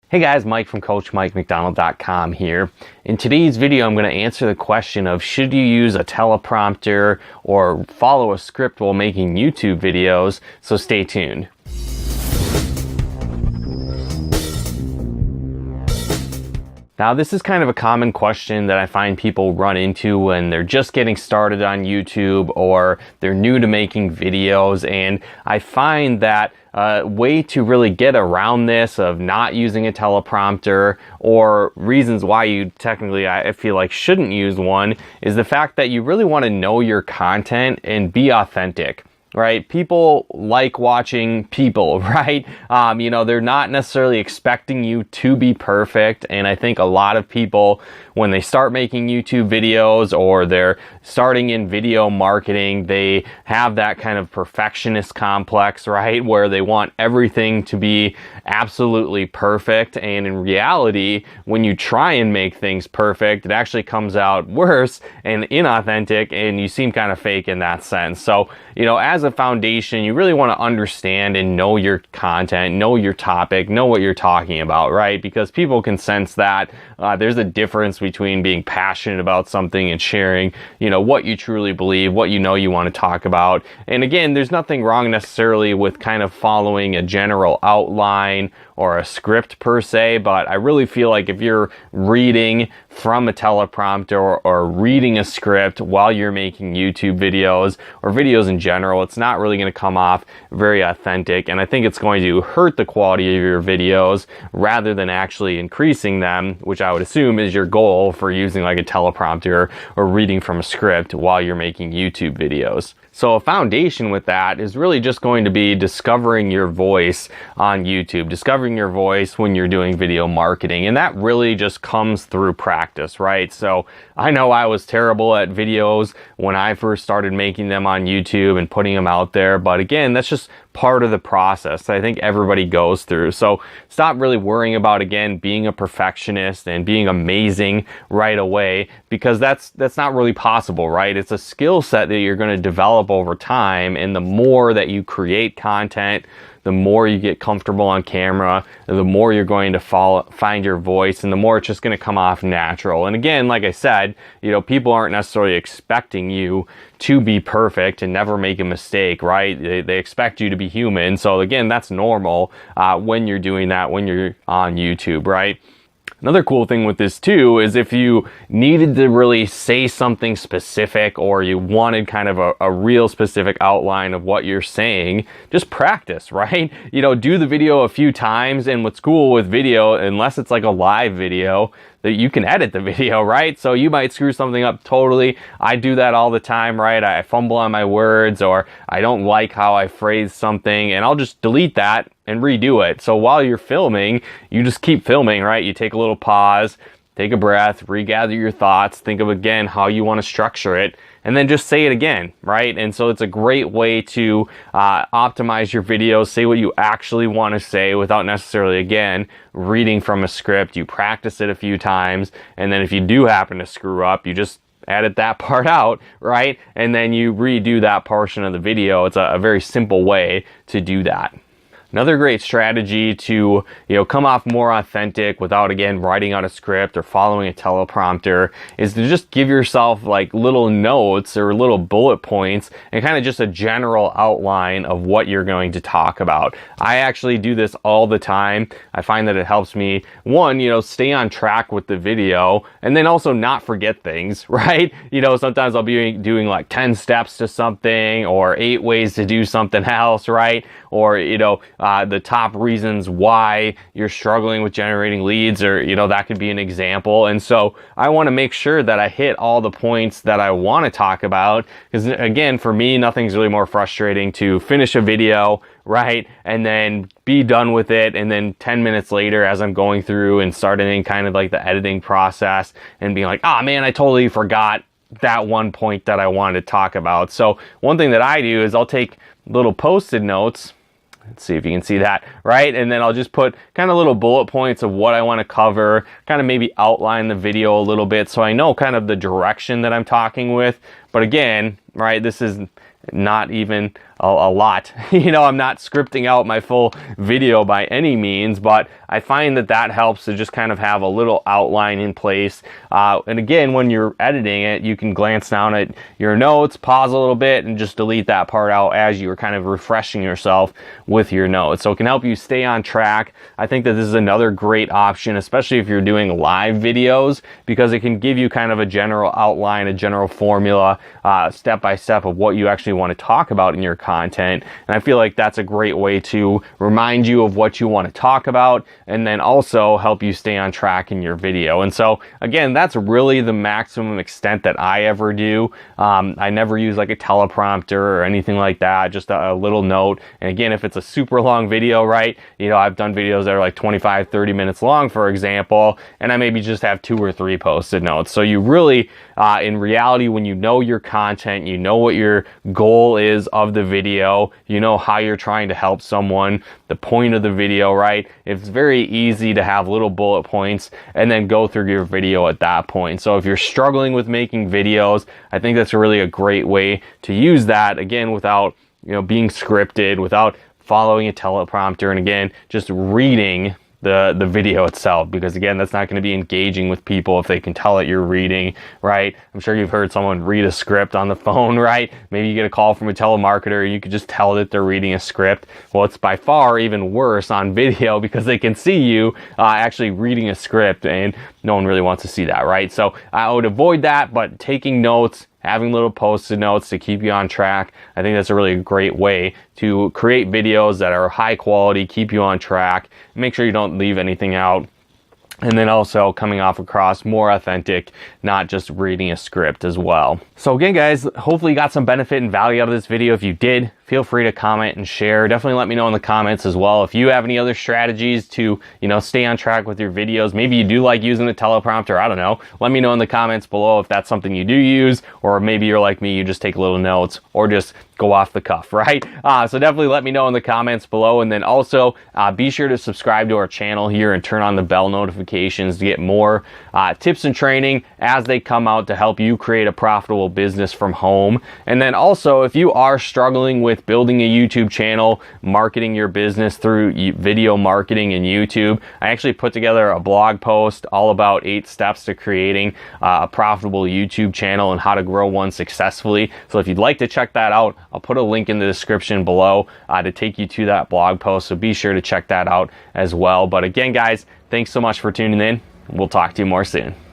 Hey guys, Mike from CoachMikeMacDonald.com here. In today's video, I'm going to answer the question of should you use a teleprompter or follow a script while making YouTube videos, so stay tuned. Now, this is kind of a common question that I find people run into when they're just getting started on YouTube or they're new to making videos, and I find that way to really get around this of not using a teleprompter, or reasons why you technically, I feel like, shouldn't use one, is the fact that you really want to know your content and be authentic. Right? People like watching people, right? They're not necessarily expecting you to be perfect. And I think a lot of people, when they start making YouTube videos or they're starting in video marketing, they have that kind of perfectionist complex, right? Where they want everything to be absolutely perfect. And in reality, when you try and make things perfect, it actually comes out worse and inauthentic, and you seem kind of fake in that sense. So, as a foundation, you really want to understand and know your content, know your topic, know what you're talking about, right? Because people can sense that there's a difference between being passionate about something and sharing, what you truly believe, what you want to talk about. And again, there's nothing wrong necessarily with kind of following a general outline or a script per se, but I really feel like if you're reading from a teleprompter or reading a script while you're making YouTube videos or videos in general, it's not really going to come off very authentic, and I think it's going to hurt the quality of your videos rather than actually increasing them, which I would assume is your goal for using like a teleprompter or reading from a script while you're making YouTube videos. So a foundation with that is really just going to be discovering your voice on YouTube, discovering your voice when you're doing video marketing. And that really just comes through practice, right? So I know I was terrible at videos when I first started making them on YouTube and putting them out there. But again, that's just part of the process I think everybody goes through. So stop really worrying about, again, being a perfectionist and being amazing right away, because that's not really possible, right? It's a skill set that you're going to develop over time, and the more that you create content, the more you get comfortable on camera, the more you're going to find your voice, and the more it's just going to come off natural. And again, like I said, people aren't necessarily expecting you to be perfect and never make a mistake, right? They expect you to be human. So again, that's normal when you're doing that, when you're on YouTube, right? Another cool thing with this too is if you needed to really say something specific, or you wanted kind of a real specific outline of what you're saying, just practice, right? Do the video a few times. And what's cool with video, unless it's like a live video, that you can edit the video, right? So you might screw something up totally. I do that all the time, right? I fumble on my words, or I don't like how I phrase something, and I'll just delete that and redo it. So while you're filming, you just keep filming, right? You take a little pause, take a breath, regather your thoughts, think of again how you want to structure it, and then just say it again, right? And so it's a great way to optimize your videos, say what you actually want to say without necessarily, again, reading from a script. You practice it a few times, and then if you do happen to screw up, you just edit that part out, right? And then you redo that portion of the video. It's a very simple way to do that. Another great strategy to come off more authentic without, again, writing out a script or following a teleprompter is to just give yourself like little notes or little bullet points and kind of just a general outline of what you're going to talk about. I actually do this all the time. I find that it helps me, one, stay on track with the video, and then also not forget things, right? Sometimes I'll be doing like 10 steps to something, or 8 ways to do something else, right? Or, the top reasons why you're struggling with generating leads, or, that could be an example. And so I want to make sure that I hit all the points that I want to talk about, because again, for me, nothing's really more frustrating to finish a video, right? And then be done with it. And then 10 minutes later, as I'm going through and starting kind of like the editing process, and being like, oh man, I totally forgot that one point that I wanted to talk about. So one thing that I do is I'll take little post-it notes. Let's see if you can see that, right? And then I'll just put kind of little bullet points of what I want to cover, kind of maybe outline the video a little bit so I know kind of the direction that I'm talking with. But again, right, this is not even a lot. You know, I'm not scripting out my full video by any means, but I find that that helps to just kind of have a little outline in place. And again, when you're editing it, you can glance down at your notes, pause a little bit, and just delete that part out as you're kind of refreshing yourself with your notes. So it can help you stay on track. I think that this is another great option, especially if you're doing live videos, because it can give you kind of a general outline, a general formula, step by step of what you actually want to talk about in your content. And I feel like that's a great way to remind you of what you want to talk about, and then also help you stay on track in your video. And so again, that's really the maximum extent that I ever do. I never use like a teleprompter or anything like that, just a little note. And again, if it's a super long video, right, you know, I've done videos that are like 25-30 minutes long, for example, and I maybe just have 2 or 3 posted notes. So you really, in reality, when you know your content, you know what your goal is of the video, you know how you're trying to help someone, the point of the video, right? It's very easy to have little bullet points and then go through your video at that point. So if you're struggling with making videos, I think that's really a great way to use that, again, without, you know, being scripted, without following a teleprompter, and again, just reading the video itself, because again, that's not going to be engaging with people if they can tell that you're reading, right? I'm sure you've heard someone read a script on the phone, right? Maybe you get a call from a telemarketer and you could just tell that they're reading a script. Well, it's by far even worse on video because they can see you actually reading a script, and no one really wants to see that, right? So I would avoid that, but taking notes, having little post-it notes to keep you on track, I think that's a really great way to create videos that are high quality, keep you on track, make sure you don't leave anything out, and then also coming off across more authentic, not just reading a script as well. So again, guys, hopefully you got some benefit and value out of this video. If you did, feel free to comment and share. Definitely let me know in the comments as well if you have any other strategies to, you know, stay on track with your videos. Maybe you do like using the teleprompter, I don't know. Let me know in the comments below if that's something you do use, or maybe you're like me, you just take little notes or just go off the cuff, right? So definitely let me know in the comments below, and then also be sure to subscribe to our channel here and turn on the bell notifications to get more tips and training as they come out to help you create a profitable business from home. And then also, if you are struggling with building a YouTube channel, marketing your business through video marketing and YouTube, I actually put together a blog post all about 8 steps to creating a profitable YouTube channel and how to grow one successfully. So if you'd like to check that out, I'll put a link in the description below to take you to that blog post. So be sure to check that out as well. But again, guys, thanks so much for tuning in. We'll talk to you more soon.